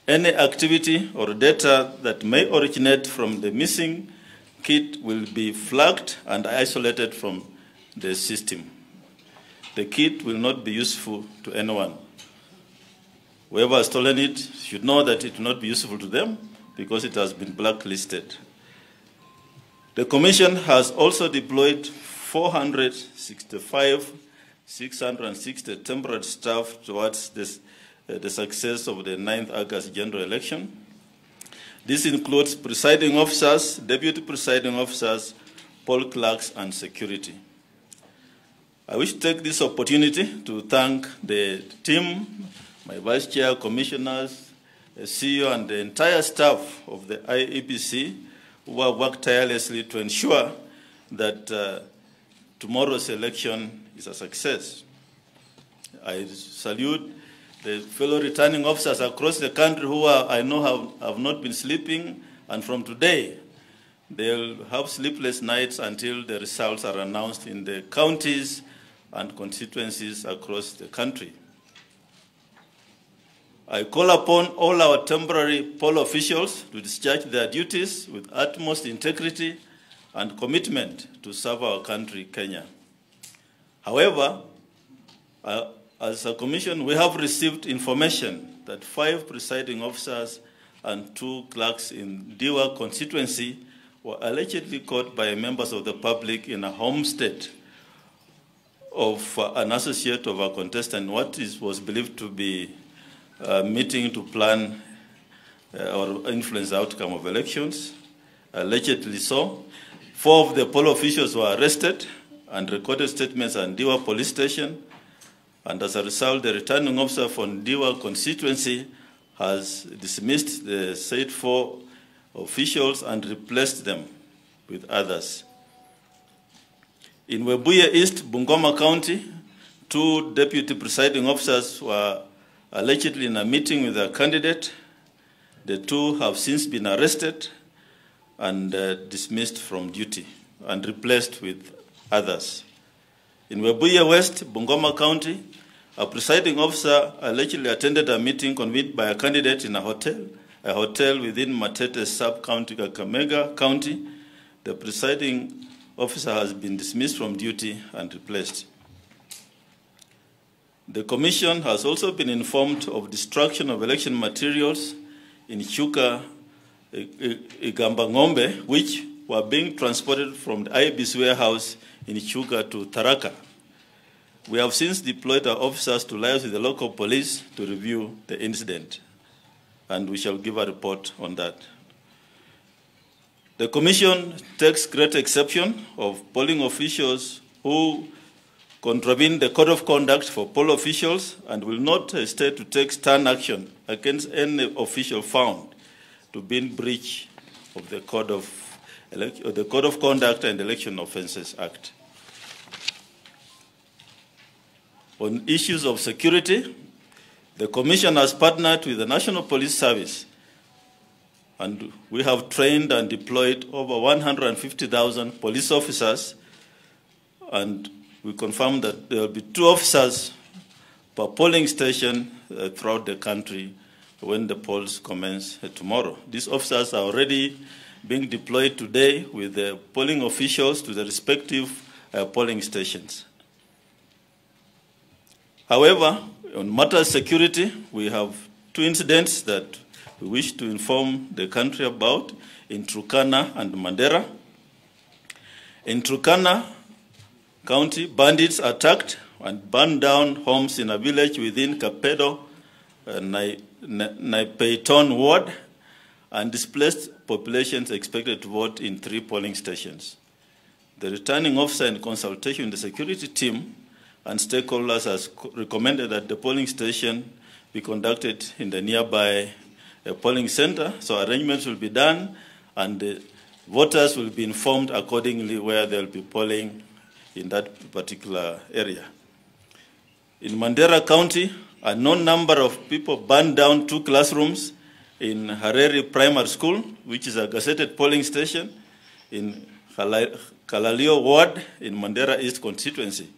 Any activity or data that may originate from the missing kit will be flagged and isolated from the system. The kit will not be useful to anyone. Whoever has stolen it should know that it will not be useful to them because it has been blacklisted. The Commission has also deployed 660 temporary staff towards the success of the 9th August general election. This includes presiding officers, deputy presiding officers, poll clerks, and security. I wish to take this opportunity to thank the team, my vice chair, commissioners, the CEO, and the entire staff of the Iebc who have worked tirelessly to ensure that tomorrow's election is a success. I salute the fellow returning officers across the country who I know have not been sleeping, and from today, they'll have sleepless nights until the results are announced in the counties and constituencies across the country. I call upon all our temporary poll officials to discharge their duties with utmost integrity and commitment to serve our country, Kenya. However, as a commission, we have received information that 5 presiding officers and 2 clerks in Diwa constituency were allegedly caught by members of the public in a homestead of an associate of a contestant, what was believed to be a meeting to plan or influence the outcome of elections. Allegedly so. 4 of the poll officials were arrested and recorded statements at Diwa police station. And as a result, the returning officer from Diwa constituency has dismissed the said 4 officials and replaced them with others. In Webuye East, Bungoma County, 2 deputy presiding officers were allegedly in a meeting with a candidate. The 2 have since been arrested and dismissed from duty and replaced with others. In Webuye West, Bungoma County, a presiding officer allegedly attended a meeting convened by a candidate in a hotel within Matete sub-county, Kakamega County. The presiding officer has been dismissed from duty and replaced. The Commission has also been informed of destruction of election materials in Chuka, Igambangombe, which were being transported from the Iebc warehouse in Chuka to Tharaka. We have since deployed our officers to liaise with the local police to review the incident, and we shall give a report on that. The Commission takes great exception of polling officials who contravene the code of conduct for poll officials and will not hesitate to take stern action against any official found to be in breach of the Code of Conduct and Election Offences Act. On issues of security, the Commission has partnered with the National Police Service, and we have trained and deployed over 150,000 police officers, and we confirm that there will be 2 officers per polling station throughout the country when the polls commence tomorrow. These officers are already being deployed today with the polling officials to the respective polling stations. However, on matters of security, we have 2 incidents that we wish to inform the country about in Turkana and Mandera. In Turkana County, bandits attacked and burned down homes in a village within Kapedo, Naipeiton ward, and displaced populations expected to vote in 3 polling stations. The returning officer, in consultation with the security team and stakeholders, has recommended that the polling station be conducted in the nearby polling center, so arrangements will be done and the voters will be informed accordingly where they'll be polling in that particular area. In Mandera County, a known number of people burned down 2 classrooms in Hareri Primary School, which is a gazetted polling station, in Kalalio Ward in Mandera East constituency.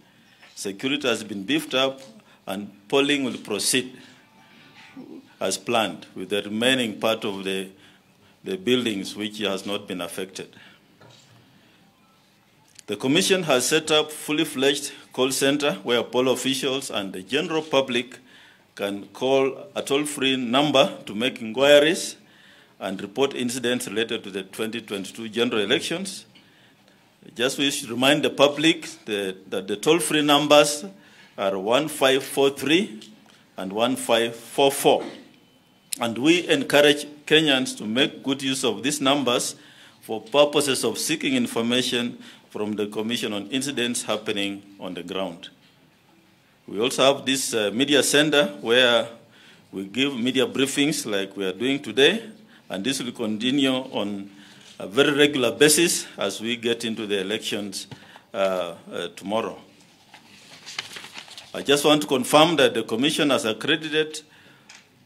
Security has been beefed up and polling will proceed. as planned, with the remaining part of the buildings which has not been affected. The Commission has set up fully-fledged call center where poll officials and the general public can call a toll-free number to make inquiries and report incidents related to the 2022 general elections. Just wish to remind the public that the toll-free numbers are 1543 and 1544. And we encourage Kenyans to make good use of these numbers for purposes of seeking information from the Commission on incidents happening on the ground. We also have this media center where we give media briefings like we are doing today, and this will continue on a very regular basis as we get into the elections tomorrow. I just want to confirm that the Commission has accredited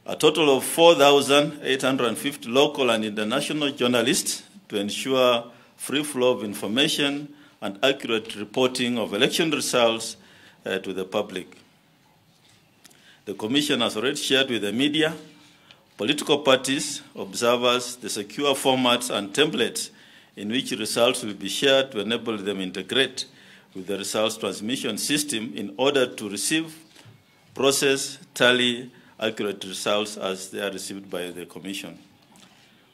a total of 4,850 local and international journalists to ensure free flow of information and accurate reporting of election results to the public. The Commission has already shared with the media, political parties, observers, the secure formats and templates in which results will be shared to enable them to integrate with the results transmission system in order to receive, process, tally accurate results as they are received by the Commission.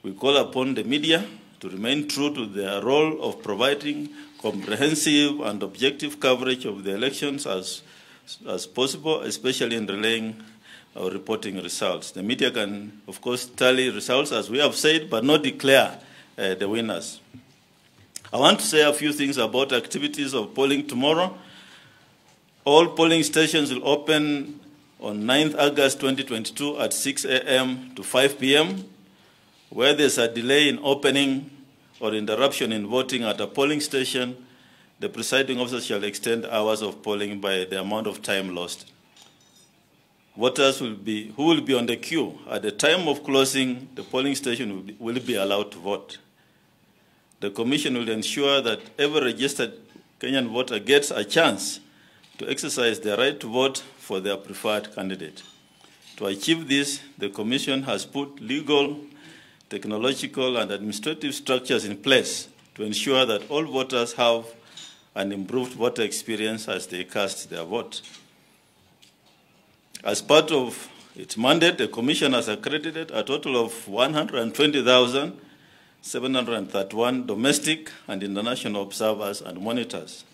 We call upon the media to remain true to their role of providing comprehensive and objective coverage of the elections as possible, especially in relaying or reporting results. The media can, of course, tally results, as we have said, but not declare the winners. I want to say a few things about activities of polling tomorrow. All polling stations will open on 9th August 2022 at 6 a.m. to 5 p.m. Where there's a delay in opening or interruption in voting at a polling station, the presiding officer shall extend hours of polling by the amount of time lost. Voters who will be on the queue at the time of closing the polling station will be allowed to vote. The Commission will ensure that every registered Kenyan voter gets a chance to exercise their right to vote for their preferred candidate. To achieve this, the Commission has put legal, technological, and administrative structures in place to ensure that all voters have an improved voter experience as they cast their vote. As part of its mandate, the Commission has accredited a total of 120,731 domestic and international observers and monitors,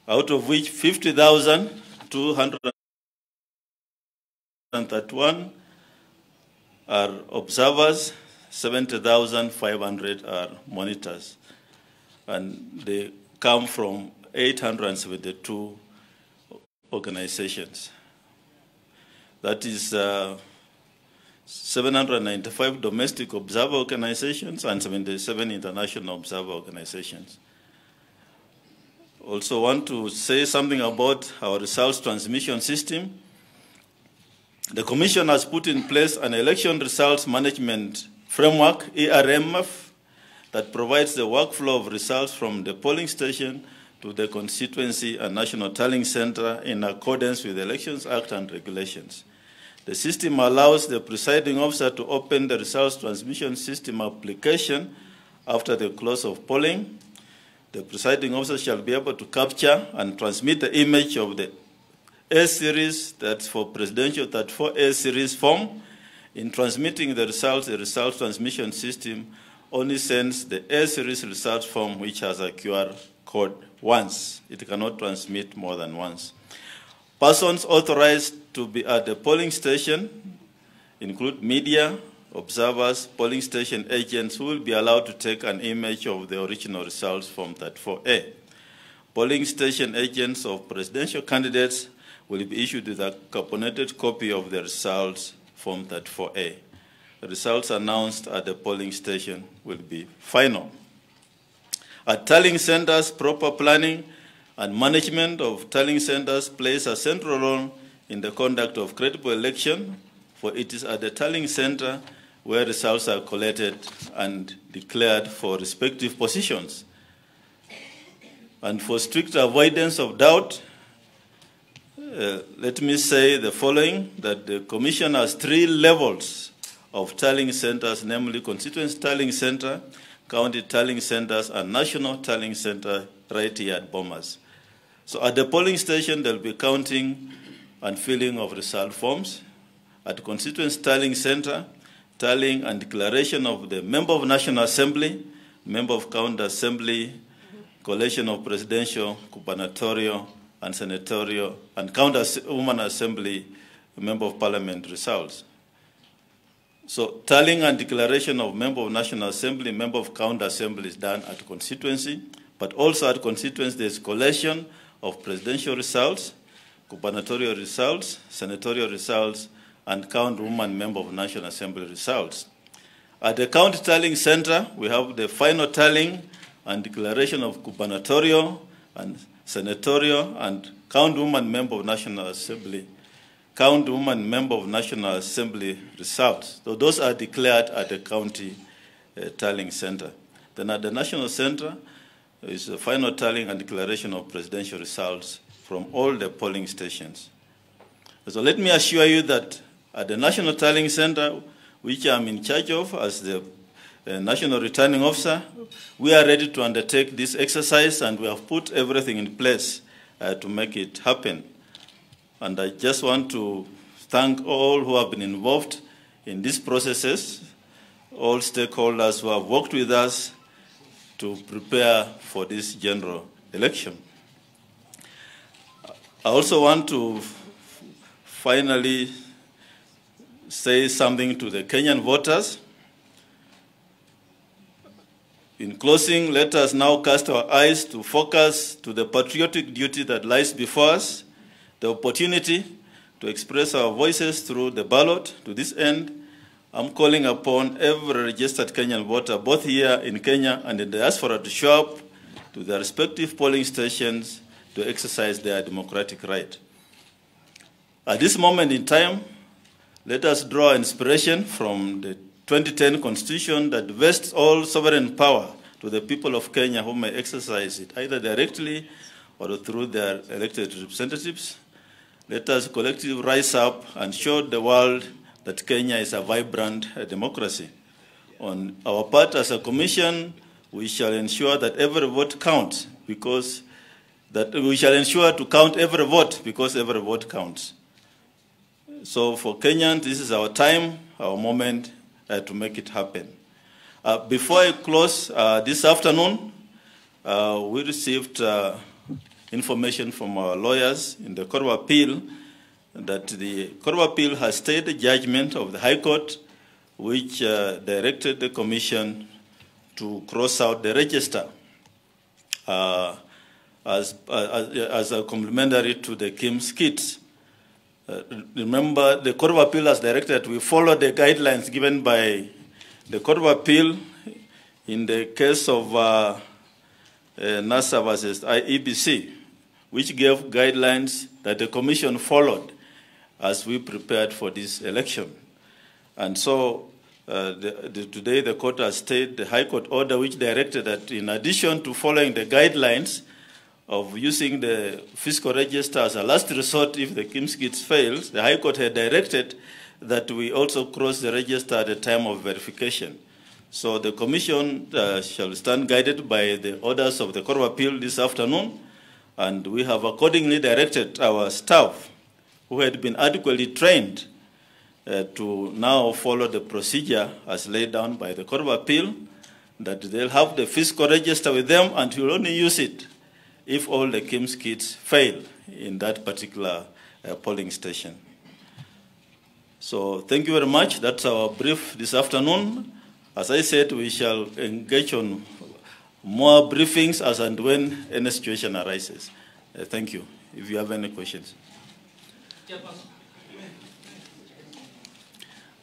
out of which 50,231 are observers, 70,500 are monitors, and they come from 872 organizations. That is 795 domestic observer organizations and 77 international observer organizations. Also want to say something about our results transmission system. The Commission has put in place an election results management framework, ERMF, that provides the workflow of results from the polling station to the constituency and national tallying center in accordance with the Elections Act and regulations. The system allows the presiding officer to open the results transmission system application after the close of polling. The presiding officer shall be able to capture and transmit the image of the A series, that's for presidential 34A series form. In transmitting the results transmission system only sends the A series results form, which has a QR code once. It cannot transmit more than once. Persons authorized to be at the polling station include media, observers, polling station agents who will be allowed to take an image of the original results form 34A. Polling station agents of presidential candidates will be issued with a carbonated copy of the results form 34A. The results announced at the polling station will be final. At tallying centers, proper planning and management of tallying centers plays a central role in the conduct of credible election, for it is at the tallying center where results are collected and declared for respective positions. And for strict avoidance of doubt, let me say the following, that the Commission has 3 levels of tallying centers, namely constituency tallying center, county tallying centers, and national tallying center right here at Bomas. So at the polling station, they'll be counting and filling of result forms. At constituency tallying center, tallying and declaration of the member of National Assembly, member of County Assembly, collation of presidential, gubernatorial, and senatorial, and Women Assembly, member of Parliament results. So tallying and declaration of member of National Assembly, member of County Assembly is done at constituency, but also at constituency there's collation of presidential results, gubernatorial results, senatorial results, and Woman member of National Assembly results. At the county tallying center, we have the final tallying and declaration of gubernatorial and senatorial and Woman member of National Assembly, Woman member of National Assembly results. So those are declared at the county tallying center. Then at the national center is the final tallying and declaration of presidential results from all the polling stations. So let me assure you that at the National Tallying Center, which I'm in charge of as the National Returning Officer, we are ready to undertake this exercise, and we have put everything in place to make it happen. And I just want to thank all who have been involved in these processes, all stakeholders who have worked with us to prepare for this general election. I also want to finally say something to the Kenyan voters. In closing, let us now cast our eyes to focus to the patriotic duty that lies before us, the opportunity to express our voices through the ballot. To this end, I'm calling upon every registered Kenyan voter, both here in Kenya and in the diaspora, to show up to their respective polling stations to exercise their democratic right. At this moment in time, let us draw inspiration from the 2010 Constitution that vests all sovereign power to the people of Kenya who may exercise it, either directly or through their elected representatives. Let us collectively rise up and show the world that Kenya is a vibrant democracy. On our part as a commission, we shall ensure that every vote counts, because that we shall ensure to count every vote, because every vote counts. So for Kenyans, this is our time, our moment to make it happen. Before I close this afternoon, we received information from our lawyers in the Court of Appeal that the Court of Appeal has stayed the judgment of the High Court, which directed the Commission to cross out the register as a complementary to the KIMS kits. Remember, the Court of Appeal has directed that we follow the guidelines given by the Court of Appeal in the case of NASA versus Iebc, which gave guidelines that the Commission followed as we prepared for this election. And so today the Court has stayed the High Court order which directed that in addition to following the guidelines of using the fiscal register as a last resort if the KIMS kits fails, the High Court had directed that we also cross the register at the time of verification. So the Commission shall stand guided by the orders of the Court of Appeal this afternoon, and we have accordingly directed our staff, who had been adequately trained, to now follow the procedure as laid down by the Court of Appeal, that they'll have the fiscal register with them and will only use it if all the KIMS kits fail in that particular polling station. So thank you very much. That's our brief this afternoon. As I said, we shall engage on more briefings as and when any situation arises. Thank you. If you have any questions.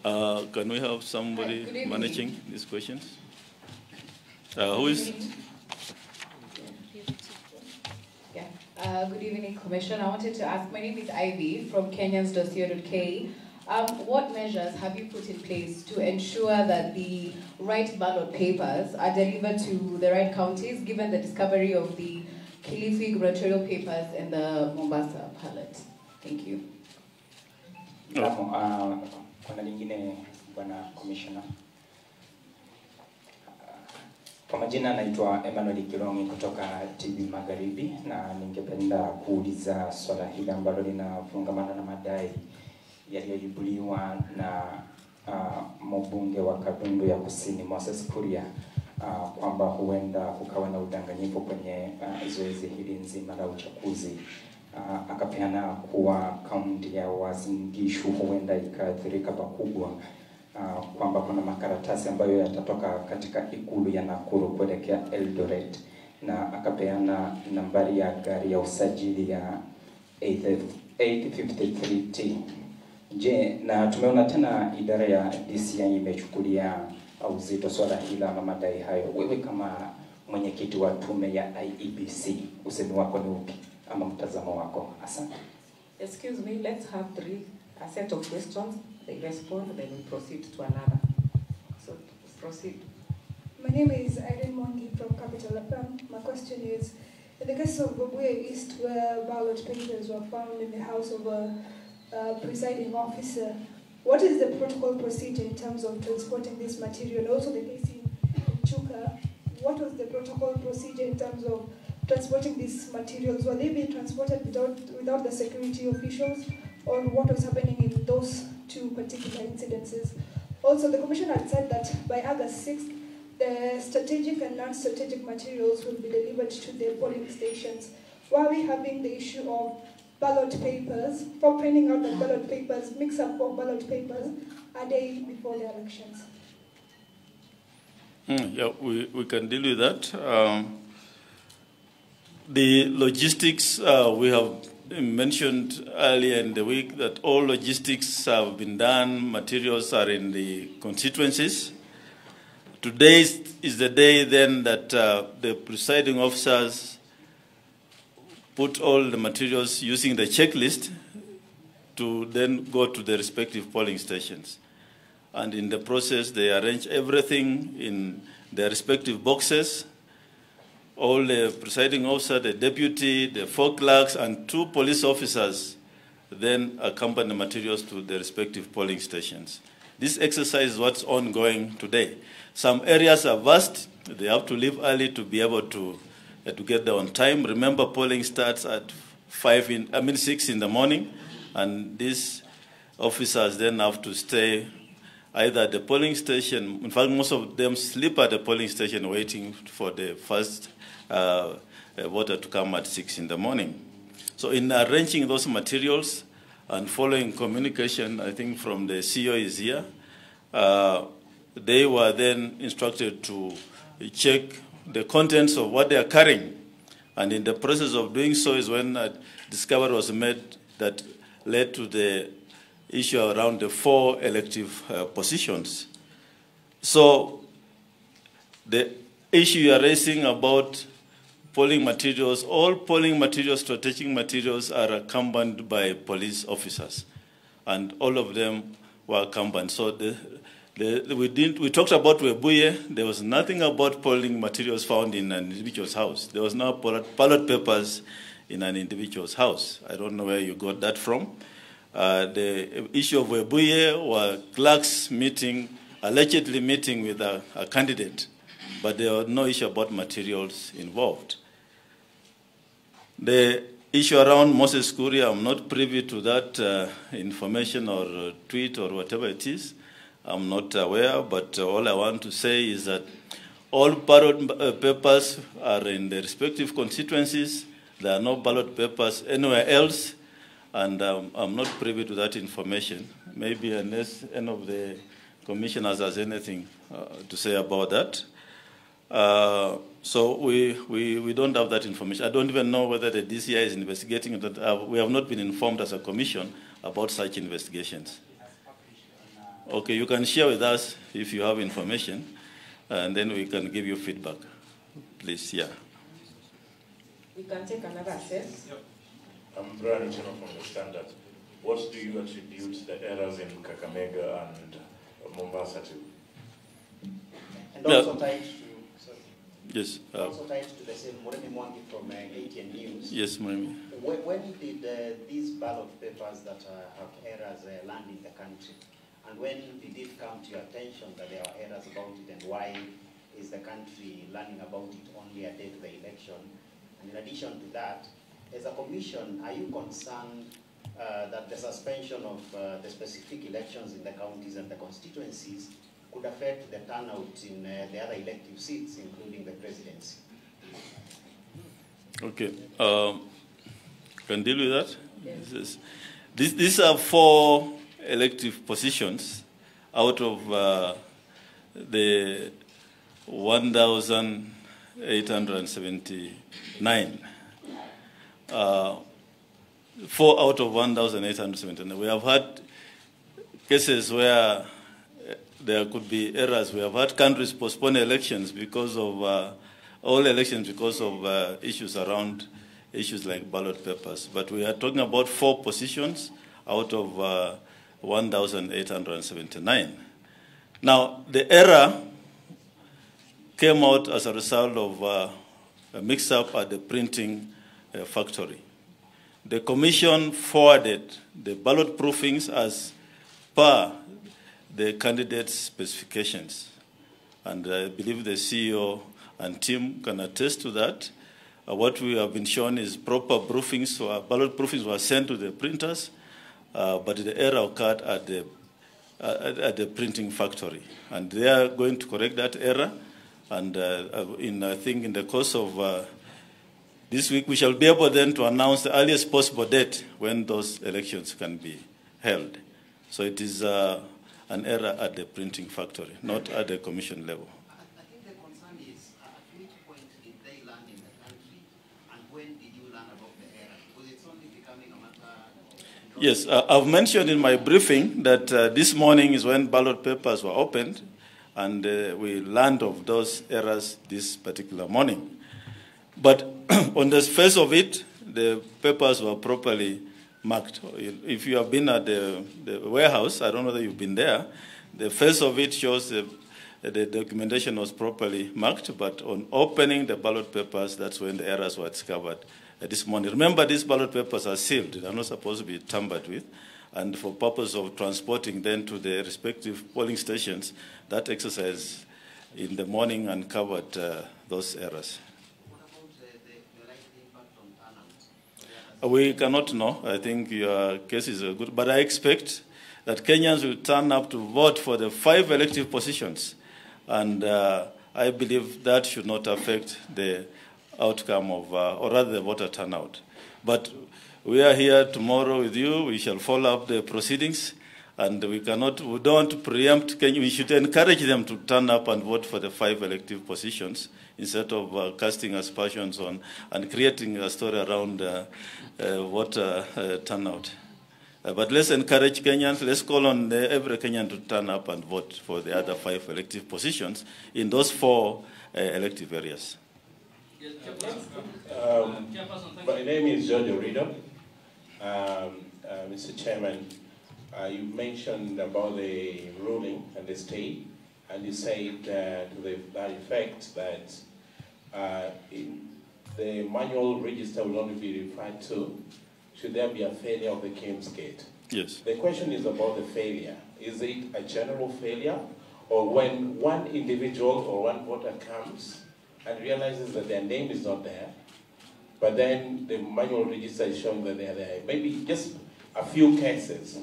Can we have somebody managing these questions? Who is? Good evening, Commission. I wanted to ask, my name is Ivy from Kenyans.co.ke. What measures have you put in place to ensure that the right ballot papers are delivered to the right counties, given the discovery of the Kilifi gubernatorial papers in the Mombasa ballot? Thank you. Kuna lingine bwana commissioner. Kwa majina naitwa Emmanuel Kirongi kutoka TV Magharibi, na ningependa kuuliza swala hili ambalo linafungamana na madai yaliyoibuliwa na mbunge wa Kadundu ya Kusini Moses Kuria, kwamba huenda kukawa na udanganyifu kwenye zoezi hili nzima la uchaguzi. Akapeana kuwa kaunti ya Uasin Gishu huenda ikaathirika pakubwa, kwamba kuna makaratasi ambayo yatatoka katika ikulu ya Nakuru kuelekea Eldoret, na akapeana nambari ya gari ya usajili ya 853T. Je, na tumeona tena idara ya DCI imechukulia uzito swala hili ama madai hayo. Wewe kama mwenyekiti wa tume ya Iebc, usemi wako ni upi ama mtazamo wako? Asante. Excuse me, let's have a set of questions. They respond, then we proceed to another. So, proceed. My name is Irene Mwangi from Capital FM. My question is, in the case of Webuye East, where ballot papers were found in the house of a presiding officer, what is the protocol procedure in terms of transporting this material? Also the case in Chuka, what was the protocol procedure in terms of transporting these materials? Were they being transported without the security officials, or what was happening in those two particular incidences? Also, the Commission had said that by August 6th, the strategic and non-strategic materials will be delivered to the polling stations. Why are we having the issue of ballot papers, for finding out that ballot papers, mix-up of ballot papers, a day before the elections? Yeah, we can deal with that. The logistics, we have mentioned earlier in the week that all logistics have been done, materials are in the constituencies. Today is the day then that the presiding officers put all the materials using the checklist to then go to the respective polling stations. And in the process, they arrange everything in their respective boxes. All the presiding officer, the deputy, the 4 clerks, and 2 police officers then accompany the materials to the respective polling stations. This exercise is what's ongoing today. Some areas are vast. They have to leave early to be able to get there on time. Remember, polling starts at 6 in the morning, and these officers then have to stay either at the polling station. In fact, most of them sleep at the polling station waiting for the first voter to come at 6 in the morning. So in arranging those materials and following communication, I think from the CEO is here, they were then instructed to check the contents of what they are carrying. And in the process of doing so is when a discovery was made that led to the issue around the 4 elective positions. So the issue you are raising about polling materials, all polling materials, strategic materials are accompanied by police officers, and all of them were accompanied. So we talked about Webuye. There was nothing about polling materials found in an individual's house. There was no ballot papers in an individual's house. I don't know where you got that from. The issue of Webuye were clerks allegedly meeting with a candidate, but there was no issue about materials involved. The issue around Moses Kuria, I'm not privy to that information or tweet or whatever it is. I'm not aware, but all I want to say is that all ballot papers are in the respective constituencies. There are no ballot papers anywhere else, and I'm not privy to that information. Maybe unless any of the commissioners has anything to say about that. So we don't have that information. I don't even know whether the DCI is investigating that. We have not been informed as a commission about such investigations. Okay, you can share with us if you have information, and then we can give you feedback. Please, yeah. We can take another assess. Yep. I'm Brian Chino from the Standard. What do you attribute the errors in Kakamega and Mombasa to? And also tied to... Yes. Also tied to the same, Moremi Mwangi from ATN News. Yes, Moremi. When did these ballot papers that have errors land in the country? And when did it come to your attention that there are errors about it, and why is the country learning about it only a day to the election? And in addition to that, as a commission, are you concerned that the suspension of the specific elections in the counties and the constituencies could affect the turnout in the other elective seats, including the presidency? Okay. Can deal with that? Yes. These are 4 elective positions out of the 1,879. 4 out of 1,879. We have had cases where there could be errors. We have had countries postpone elections because of all elections because of issues around issues like ballot papers. But we are talking about 4 positions out of 1,879. Now, the error came out as a result of a mix-up at the printing factory. The commission forwarded the ballot proofings as per the candidate's specifications. And I believe the CEO and team can attest to that. What we have been shown is proper proofings, so ballot proofings were sent to the printers, but the error occurred at the printing factory. And they are going to correct that error. And I think in the course of this week, we shall be able then to announce the earliest possible date when those elections can be held. So it is an error at the printing factory, not at the commission level. I think the concern is at which point did they land in the country, and when did you learn about the error? Because it's only becoming a matter. Yes, I've mentioned in my briefing that this morning is when ballot papers were opened, and we learned of those errors this particular morning. But on the face of it, the papers were properly marked. If you have been at the warehouse, I don't know whether you've been there, the face of it shows the documentation was properly marked, but on opening the ballot papers, that's when the errors were discovered this morning. Remember, these ballot papers are sealed. They are not supposed to be tampered with. And for purpose of transporting them to the respective polling stations, that exercise in the morning uncovered those errors. What about the likely impact on turnout? We cannot know. I think your case is good. But I expect that Kenyans will turn up to vote for the 5 elective positions. And I believe that should not affect the outcome of, or rather the voter turnout. But we are here tomorrow with you. We shall follow up the proceedings. And we don't preempt Kenya. We should encourage them to turn up and vote for the 5 elective positions instead of casting aspersions on and creating a story around voter turnout. But let's encourage Kenyans. Let's call on every Kenyan to turn up and vote for the other 5 elective positions in those 4 elective areas. My name is George Ruto. Mr. Chairman, you mentioned about the ruling and the stay, and you said to that effect that in the manual register will only be referred to should there be a failure of the KIMS gate. Yes. The question is about the failure. Is it a general failure, or when one individual or one voter comes and realizes that their name is not there, but then the manual register is showing that they are there? Maybe just a few cases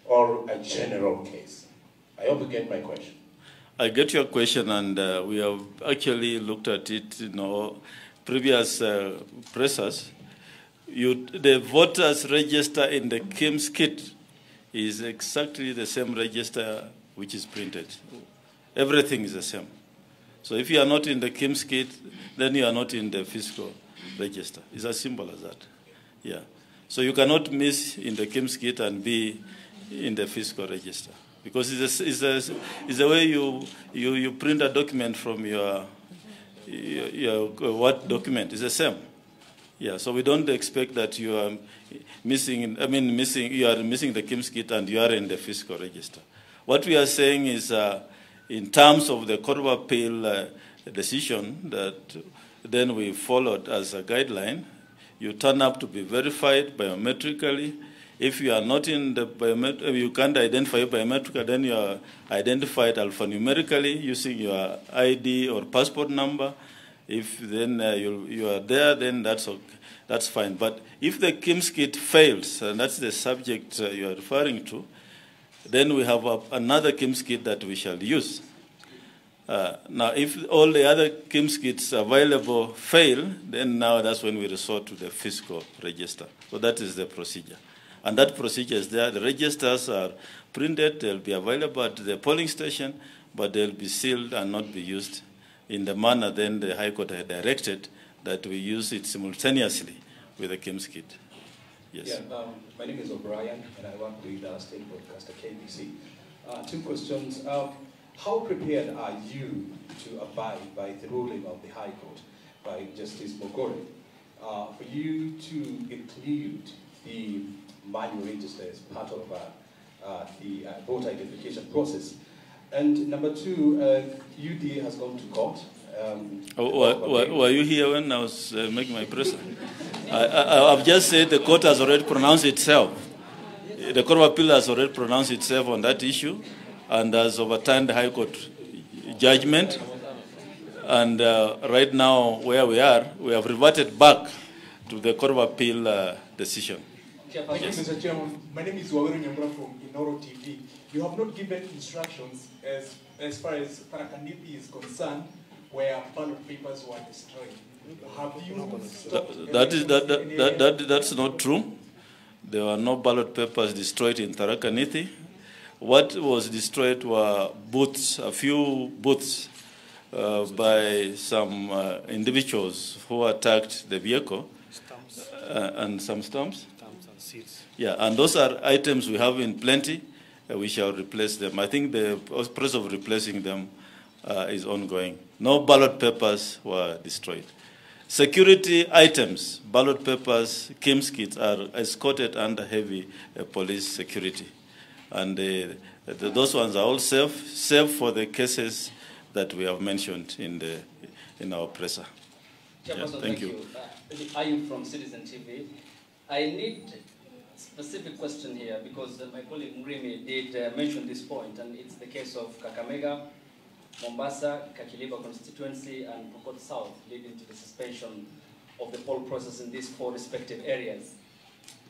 or a general case. I hope you get my question. I get your question, and we have actually looked at it, previous pressers. The voters register in the KIMS kit is exactly the same register which is printed. Everything is the same. So if you are not in the KIMS kit, then you are not in the fiscal register. It's as simple as that. Yeah. So you cannot miss in the KIMS kit and be in the fiscal register, because it's the way you print a document from your what document is the same. Yeah, so we don't expect that you are missing. You are missing the KIMS kit and you are in the fiscal register. What we are saying is, in terms of the Court of Appeal decision that then we followed as a guideline. You turn up to be verified biometrically. If you are not in the you can't identify biometrically, then you are identified alphanumerically using your ID or passport number. If then you are there, then that's okay. That's fine. But if the KIMS kit fails, and that's the subject you are referring to, then we have another KIMS kit that we shall use. Now, if all the other KIMS kits available fail, then now that's when we resort to the physical register. So that is the procedure. And that procedure is there. The registers are printed. They'll be available at the polling station, but they'll be sealed and not be used in the manner then the High Court had directed that we use it simultaneously with the KIMS kit. Yes. Yeah, my name is O'Brien, and I work with State Broadcaster KBC. 2 questions. How prepared are you to abide by the ruling of the High Court by Justice Mogore for you to include the manual register as part of the voter identification process? And number 2, UDA has gone to court. Were you here when I was making my presser? I've just said the court has already pronounced itself. The Court of Appeal has already pronounced itself on that issue and has overturned the High Court judgment. And right now, where we are, we have reverted back to the Court of Appeal decision. Yes. Mr. Chairman, my name is Uhuru from Inoro TV. You have not given instructions as far as Tharaka-Nithi is concerned, where ballot papers were destroyed. Have you that's not true. There were no ballot papers destroyed in Tharaka-Nithi. What was destroyed were booths, a few booths by some individuals who attacked the vehicle, and some stamps. Yeah, and those are items we have in plenty. We shall replace them. I think the process of replacing them is ongoing. No ballot papers were destroyed. Security items, ballot papers, KIMS kits are escorted under heavy police security. And those ones are all safe, save for the cases that we have mentioned in our presser. Yeah, thank you. I am from Citizen TV. I need a specific question here because my colleague Mrimi did mention this point, and it's the case of Kakamega, Mombasa, Kakiliba constituency, and Pokot South, leading to the suspension of the poll process in these 4 respective areas.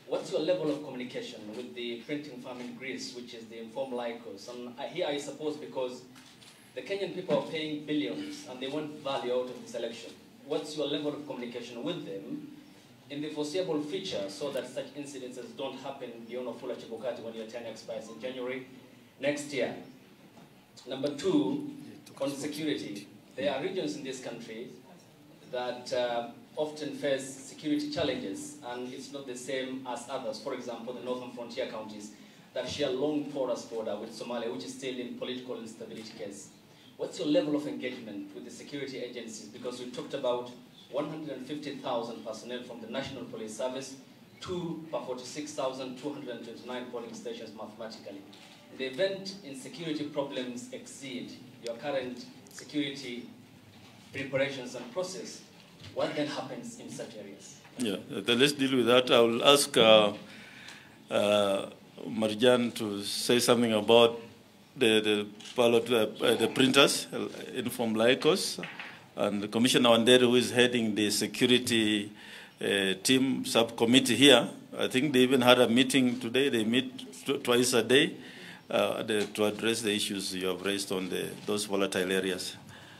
What's your level of communication with the printing firm in Greece, which is the Inform Lycos? And here I suppose because the Kenyan people are paying billions and they want value out of this election. What's your level of communication with them in the foreseeable future so that such incidences don't happen beyond Wafula Chebukati when your tenure expires in January next year? Number 2, on security. There are regions in this country that often face security challenges, and it's not the same as others. For example, the northern frontier counties that share a long porous border with Somalia, which is still in political instability case. What's your level of engagement with the security agencies? Because we talked about 150,000 personnel from the National Police Service, 2 per 46,229 polling stations mathematically. In the event insecurity problems exceed your current security preparations and process, what then happens in such areas? Yeah, let's deal with that. I will ask Marjan to say something about the ballot, the printers, Inform Lycos, and Commissioner Wandere, who is heading the security team subcommittee here. I think they even had a meeting today. They meet twice a day to address the issues you have raised on those volatile areas.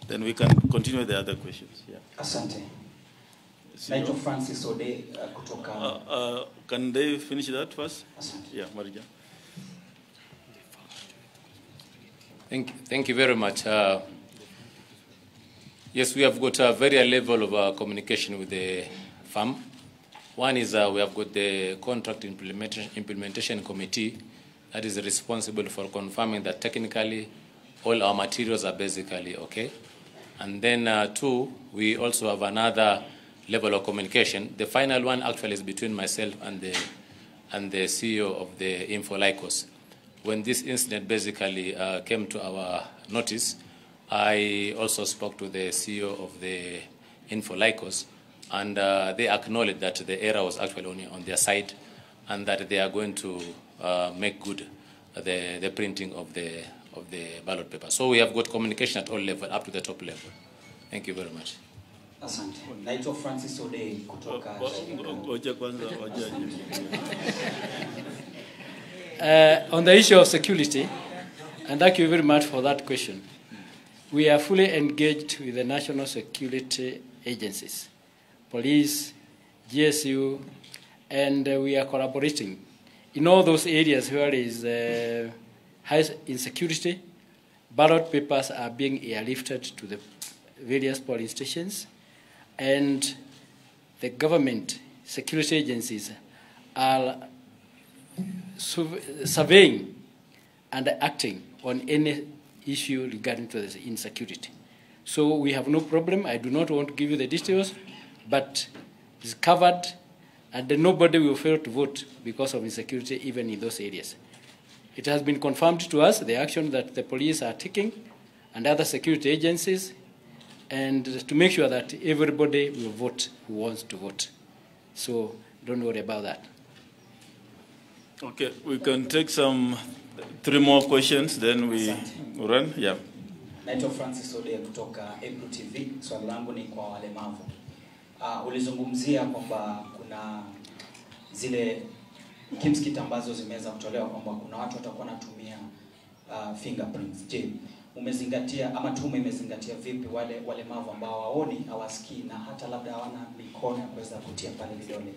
Then we can continue with the other questions. Yeah. Asante. Naitwa Francis Ode kutoka. Can they finish that first? Asante. Yeah, Marija. Thank you very much. Yes, we have got a very high level of communication with the firm. One is we have got the contract implementation committee that is responsible for confirming that technically all our materials are basically okay. And then 2, we also have another level of communication. The final one actually is between myself and the CEO of the Info Lycos. When this incident basically came to our notice, I also spoke to the CEO of the Infolycos, and they acknowledged that the error was actually only on their side, and that they are going to make good the printing of the ballot paper. So we have got communication at all levels, up to the top level. Thank you very much. Asante. Naitwa Francis Odei kutoka on the issue of security, and thank you very much for that question. We are fully engaged with the national security agencies, police, GSU, and we are collaborating in all those areas where there is high insecurity. Ballot papers are being airlifted to the various police stations, and the government security agencies are surveying and acting on any issue regarding to the insecurity. So we have no problem. I do not want to give you the details, but it's covered, and nobody will fail to vote because of insecurity even in those areas. It has been confirmed to us, the action that the police are taking and other security agencies, and to make sure that everybody will vote who wants to vote. So don't worry about that. Okay, we can take 3 more questions, then we run. Yeah. Naitwa Francis Odei kutoka Iebc TV. Swali langu ni kwa walemavu. Ulizungumzia kwamba kuna zile KIMS ambazo zimeweza kutolewa kwamba kuna watu watakuwa wanatumia fingerprints. Je, umezingatia ama tume imezingatia vipi wale walemavu ambao hawaoni, hawasikii na hata labda hawana mikono ya kuweza kutia pale vidole?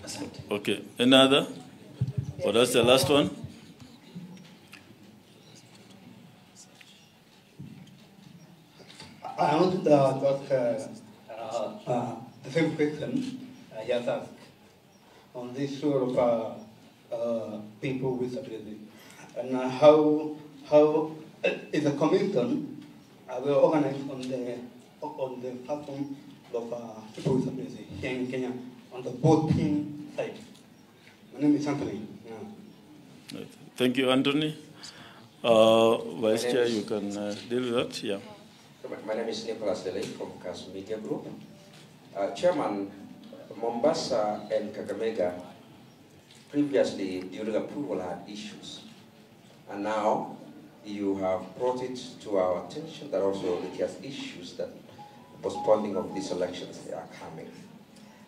Asante. Okay, another? Or that's the last one? I wanted to ask the same question he has asked on the issue of people with disability, and how is the commission will organize on the platform of people with disability here in Kenya on the voting side. My name is Anthony. Yeah. Thank you, Anthony. Vice Chair, you can deal with that. Yeah. My name is Nicholas Delay from Kasu Media Group. Chairman, Mombasa and Kakamega previously during approval had issues, and now you have brought it to our attention that also it has issues that postponing of these elections are coming.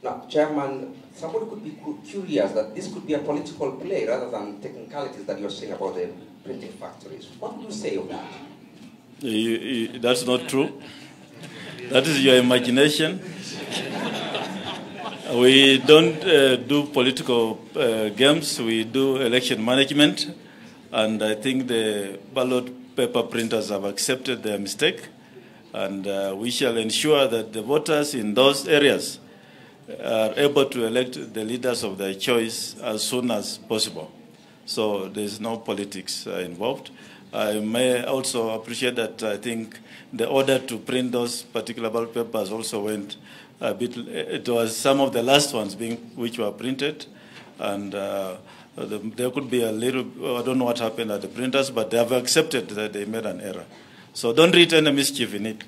Now, Chairman, somebody could be curious that this could be a political play rather than technicalities that you're saying about the printing factories. What do you say of that? That's not true. That is your imagination. We don't do political games. We do election management. And I think the ballot paper printers have accepted their mistake. And we shall ensure that the voters in those areas are able to elect the leaders of their choice as soon as possible. So there's no politics involved. I may also appreciate that I think the order to print those particular ballot papers also went a bit, it was some of the last ones which were printed, and there could be a little, I don't know what happened at the printers, but they have accepted that they made an error. So don't read any mischief in it.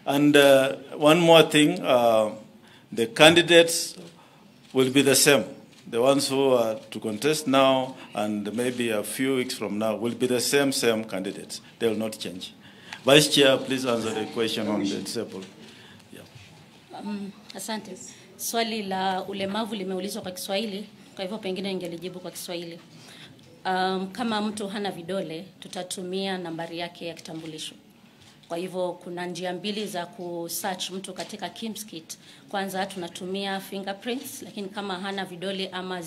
And one more thing, the candidates will be the same. The ones who are to contest now and maybe a few weeks from now will be the same candidates. They will not change. Vice Chair, please answer the question on the disabled. Yeah. Asante. Swali la ulemavu limeulizwa kwa Kiswahili, kwa hivyo pengine ningelijibu kwa Kiswahili. Kama mtu hana vidole, tutatumia nambari yake ya kitambulisho. Kwa hivyo kuna njia mbili za kusearch mtu katika KIMS kit. Kwanza tunatumia fingerprints, lakini kama hana vidole ama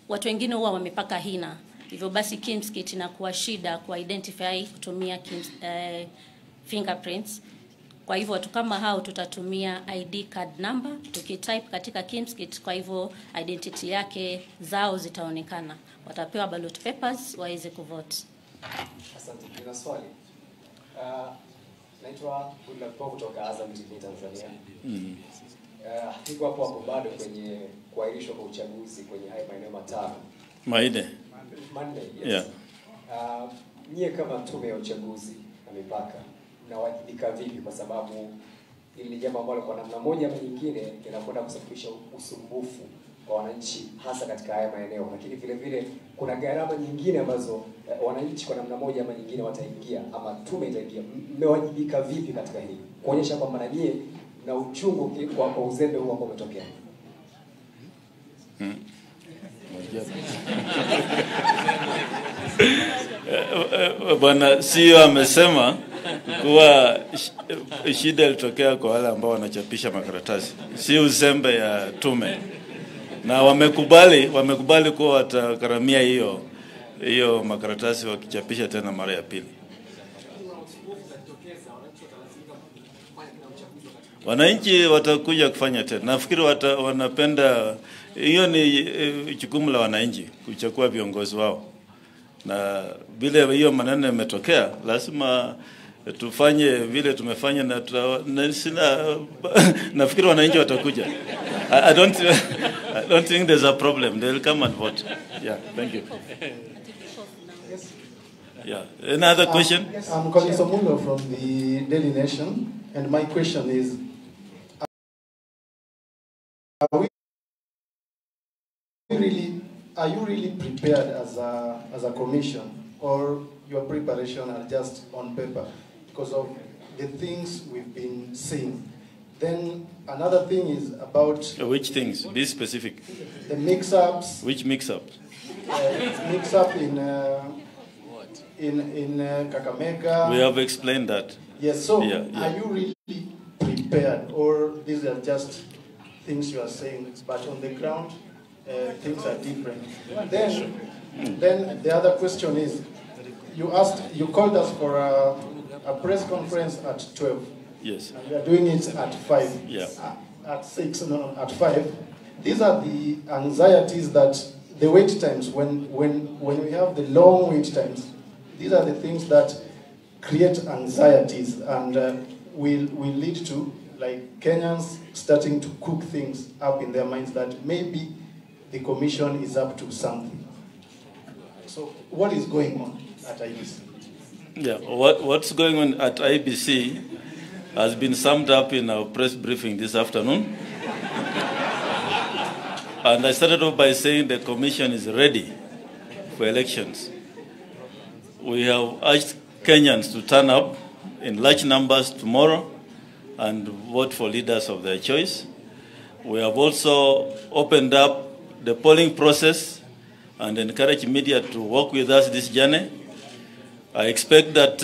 watu wengine huwa wamepaka hina. Hivyo basi KIMS kit inakuwa shida kwa identify kutumia fingerprints. Kwa hivyo watu kama hao tutatumia ID card number, tukitype katika KIMS kit, kwa hivyo identity yake zao zitaonekana. Watapewa ballot papers waweze kuvote. Asante. Nina swali. Naitwa Uhuru kutoka Azam TV Tanzania. Hiko hapo bado kwenye kuahirishwa kwa uchaguzi kwenye haya maeneo matano. Maide. Monday, yes. Yeah. Nyie kama tume ya uchaguzi na mipaka mnawajibika vipi, kwa sababu hili ni jambo ambalo kwa namna moja ama nyingine linakwenda kusababisha usumbufu kwa wananchi hasa katika haya maeneo, lakini vile vile kuna gharama nyingine ambazo wananchi kwa namna moja ama nyingine wataingia ama tume itaingia. Mmewajibika vipi katika hili kuonyesha kwamba na nyie na uchungu kwa uzembe huu ambao umetokea? Bwana CEO amesema kuwa shida ilitokea kwa wale ambao wanachapisha makaratasi, si uzembe ya tume, na wamekubali kuwa watakaramia hiyo makaratasi wakichapisha tena mara ya pili. Wananchi watakuja kufanya tena. Nafikiri wanapenda, hiyo ni jukumu la wananchi kuchagua viongozi wao, na vile hiyo maneno yametokea lazima tufanye vile tumefanya, na nafikiri wananchi watakuja. I don't think there's a problem. They will come and vote. Yeah, thank you. Yeah, another question? Yes, I'm calling Somulo from the Daily Nation, and my question is, are you really prepared as a commission, or your preparation are just on paper because of the things we've been seeing? Then another thing is about... Which things? Be specific. The mix-ups. Which mix-ups? Mix-up in Kakamega. We have explained that. Yes, so yeah. Are you really prepared, or these are just things you are saying, but on the ground things are different? Then the other question is, you called us for a press conference at 12. Yes. And we are doing it at 5. Yeah. At 6, no, at 5. These are the anxieties that the wait times, when we have the long wait times, these are the things that create anxieties and will lead to like Kenyans starting to cook things up in their minds that maybe the commission is up to something. So what is going on at IBC? Yeah, what's going on at IBC has been summed up in our press briefing this afternoon. And I started off by saying the commission is ready for elections. We have urged Kenyans to turn up in large numbers tomorrow and vote for leaders of their choice. We have also opened up the polling process and encourage media to work with us this journey. I expect that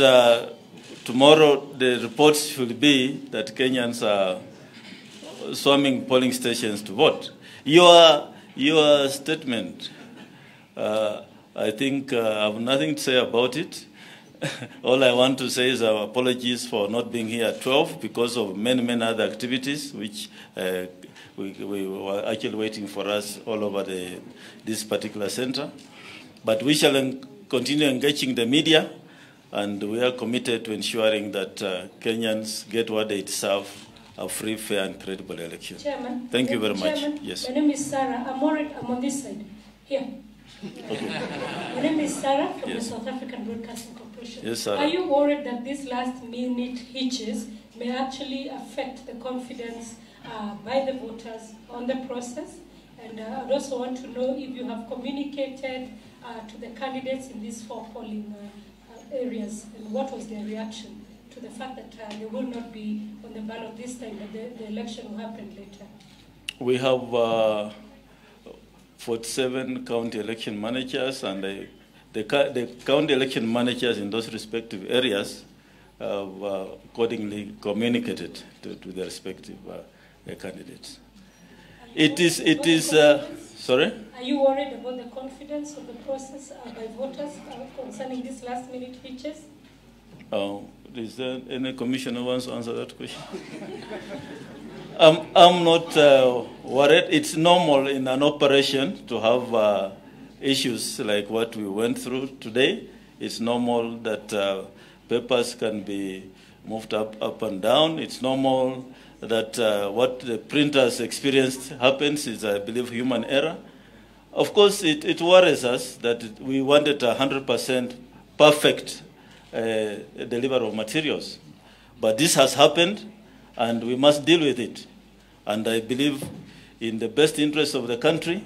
tomorrow the reports should be that Kenyans are swarming polling stations to vote. Your statement, I think I have nothing to say about it. All I want to say is our apologies for not being here at 12 because of many other activities which we were actually waiting for us all over this particular center. But we shall continue engaging the media, and we are committed to ensuring that Kenyans get what they deserve, a free, fair, and credible election. Chairman. Thank you very Chairman, much. Yes. My name is Sarah. I'm on this side. Here. Okay. My name is Sarah from Yes. the South African Broadcasting Corporation. Yes, Sarah. Are you worried that these last-minute hitches may actually affect the confidence by the voters on the process? And I'd also want to know if you have communicated to the candidates in these 4 polling areas, and what was their reaction to the fact that they will not be on the ballot this time, but the election will happen later? We have 47 county election managers, and the county election managers in those respective areas have accordingly communicated to their respective candidates. It is sorry? Are you worried about the confidence of the process by voters concerning these last-minute hitches? Is there any commissioner who wants to answer that question? I'm not worried. It's normal in an operation to have issues like what we went through today. It's normal that papers can be moved up and down. It's normal that what the printers experienced happens is, I believe, human error. Of course, it worries us that we wanted 100% perfect delivery of materials. But this has happened, and we must deal with it. And I believe in the best interest of the country,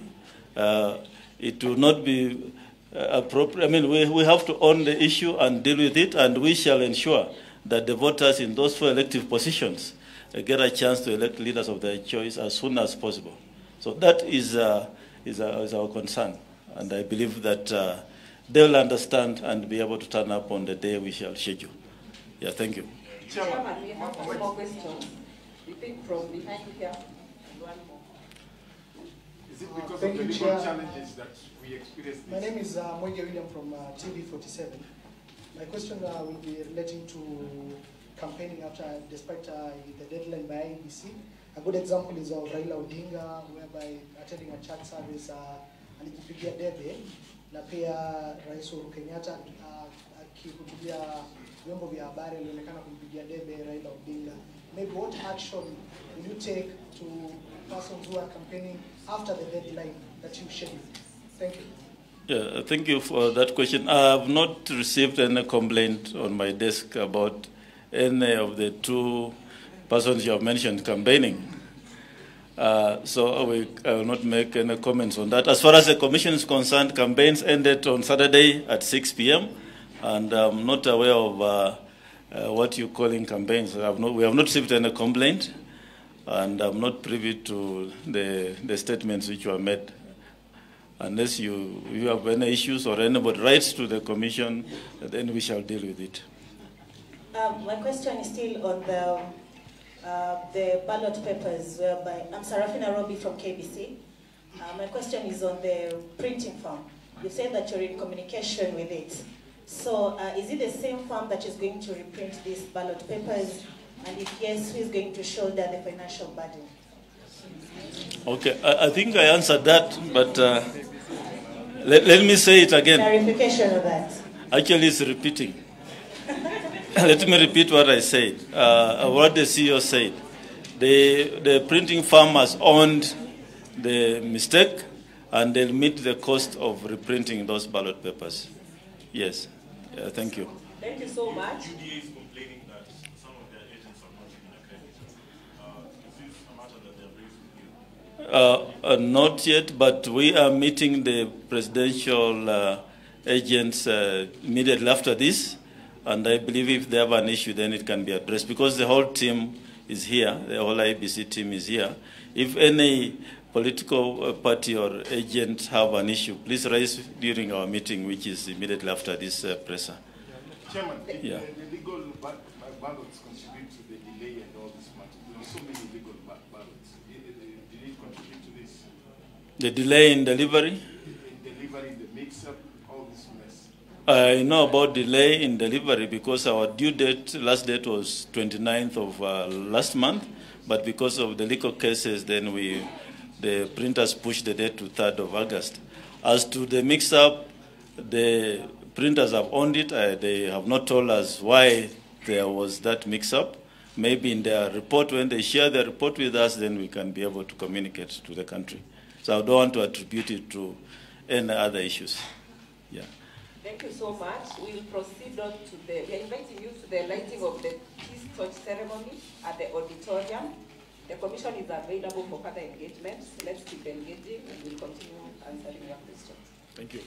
it will not be appropriate. I mean, we have to own the issue and deal with it, and we shall ensure that the voters in those 4 elective positions get a chance to elect leaders of their choice as soon as possible. So that is our concern, and I believe that they will understand and be able to turn up on the day we shall schedule. Yeah, thank you. Chairman, we have one more question. We think from behind here. One more. Is it because Thank of the you, legal Chair. challenges that we experience? My name is Mwege William from TV47. My question will be relating to campaigning despite the deadline by Iebc. A good example is of Raila Odinga, whereby attending a church service alijipigia debe, na pia Rais Uhuru Kenyatta akihutubia vyombo vya habari alionekana kumpigia debe Raila Odinga. Maybe what action will you take to persons who are campaigning after the deadline that you scheduled? Thank you. Yeah, thank you for that question. I have not received any complaint on my desk about any of the 2 persons you have mentioned campaigning. So I will not make any comments on that. As far as the commission is concerned, campaigns ended on Saturday at 6 p.m. and I'm not aware of what you're calling campaigns. We have not received any complaint, and I'm not privy to the statements which were made. Unless you have any issues or anybody writes to the commission, then we shall deal with it. My question is still on the ballot papers, whereby I'm Sarafina Robi from KBC. My question is on the printing firm. You said that you're in communication with it. So is it the same firm that is going to reprint these ballot papers? And if yes, who is going to shoulder the financial burden? Okay, I think I answered that, but let me say it again. Clarification of that. Actually, it's repeating. Let me repeat what I said, what the CEO said. The printing firm has owned the mistake, and they'll meet the cost of reprinting those ballot papers. Yes. Thank you. Thank you so much. UDA is complaining that some of their agents are not even accredited. Is this a matter that they have raised with you? Not yet, but we are meeting the presidential agents immediately after this, and I believe if they have an issue, then it can be addressed, because the whole team is here, the whole Iebc team is here. If any political party or agent have an issue, please raise during our meeting, which is immediately after this presser. Chairman, yeah. the legal ballots contribute to the delay and all this matter. There are so many legal ballots. Did it contribute to this? The delay in delivery? In delivery, the mix-up, all this mess. I know about delay in delivery because our due date, last date was 29th of last month, but because of the legal cases, then the printers pushed the date to 3rd of August. As to the mix-up, the printers have owned it. They have not told us why there was that mix-up. Maybe in their report, when they share their report with us, then we can be able to communicate to the country. So I don't want to attribute it to any other issues. Yeah. Thank you so much. We'll proceed on to we are inviting you to the lighting of the Peace Torch ceremony at the auditorium. The commission is available for further engagements. Let's keep engaging and we'll continue answering your questions. Thank you.